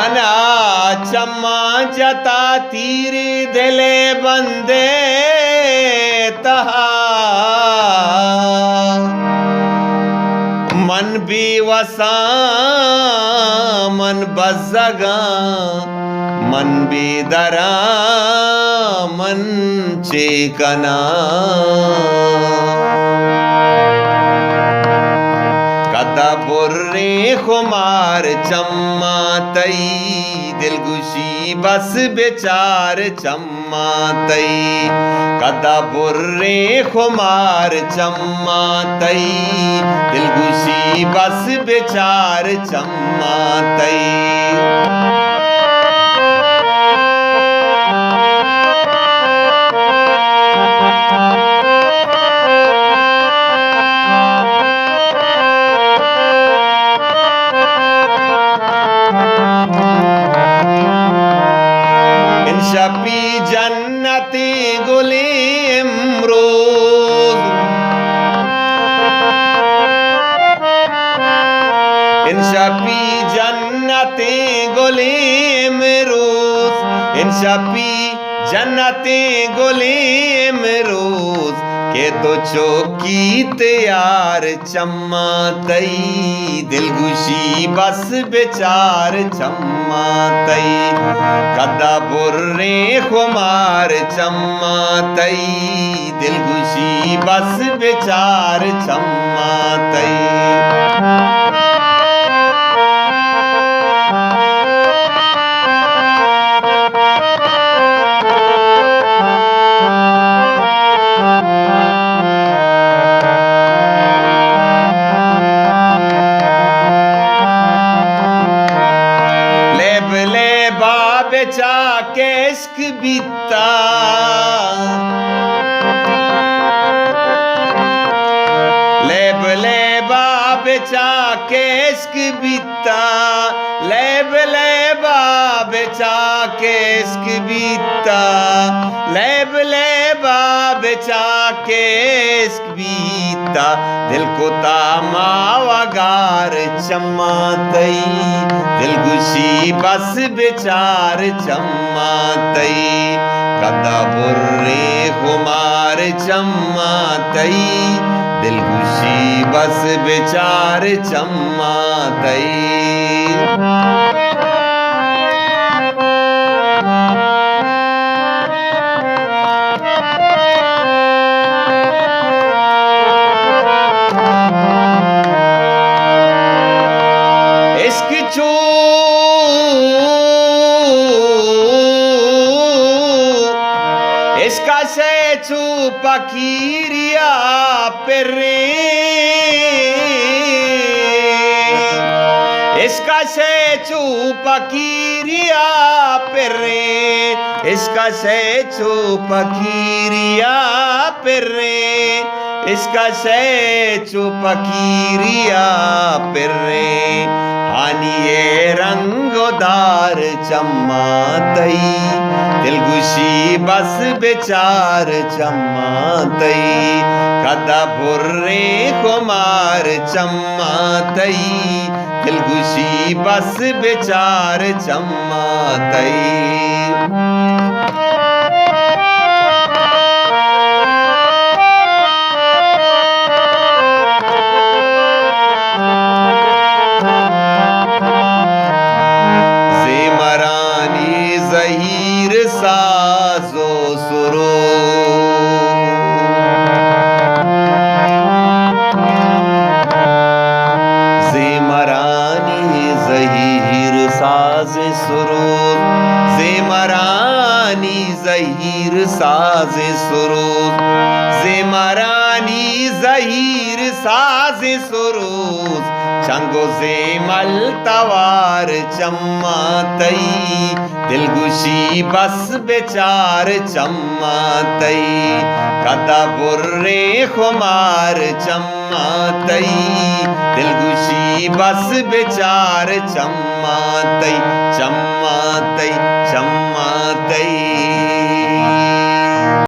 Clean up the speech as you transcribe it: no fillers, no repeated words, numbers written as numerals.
मना चम्मा जता तीर दिले बंदे तहा मन भी वसा मन बजगा मन भी दरा मन चेकना कदा बुर्रे खुमार चम्मा तई दिलगुशी बस बेचार चम्मा तई कदा बुर्रे खुमार चम्मा तई दिलगुशी बस बेचार चम्मा तई शपी जन्नती गुली इमरूद इन शपी जन्नती गुली इमरूद इन शपी जन्नती गुली इमरूद के तो चौकी तैयार चम्मा तई दिलगुशी बस बेचार चम्मा तई कदा बुर्रे खुमार चम्मा तई दिलगुशी बस बेचार चम्मा तई बेचा के इश्क बीता लेब लेबा बेचा के इश्क बीता लेब लेबा बेचा के इश्क बीता लेब लेबा बेचा के इश्क बीता दिल को तामा वगार चम्मा तई दिलगुशी बस बेचार चम्मा तई कदा बुर्रे खुमार चम्मा तई दिलगुशी बस बेचार चम्मा तई इसका से चू पकीरिया पेरे इसका से चू पकीरिया पेरे इसका से चू पकीरिया पेरे इसका से चू पकीरिया पेरे हानिए रंगोदार चम्मा तई दिलगुशी बस बेचार चम्मा तई कदा बुर्रे खुमार चम्मा तई दिलगुशी बस बेचार चम्मा तई ज़हीर साज़ो सुरो ज़ेमरानी ज़हीर साज़ सुरूद ज़ेमरानी ज़हीर साज़ सुरूद ज़ेमरानी ज़हीर साज़ सुरूद चंगो ज़ेमल तवार चम्मा तई दिलगुशी बस बेचार चम्मा तई कदा बुर्रे खुमार चम्मा तई दिलगुशी बस बेचार चम्मा तई चम्मा तई चम्मा तई।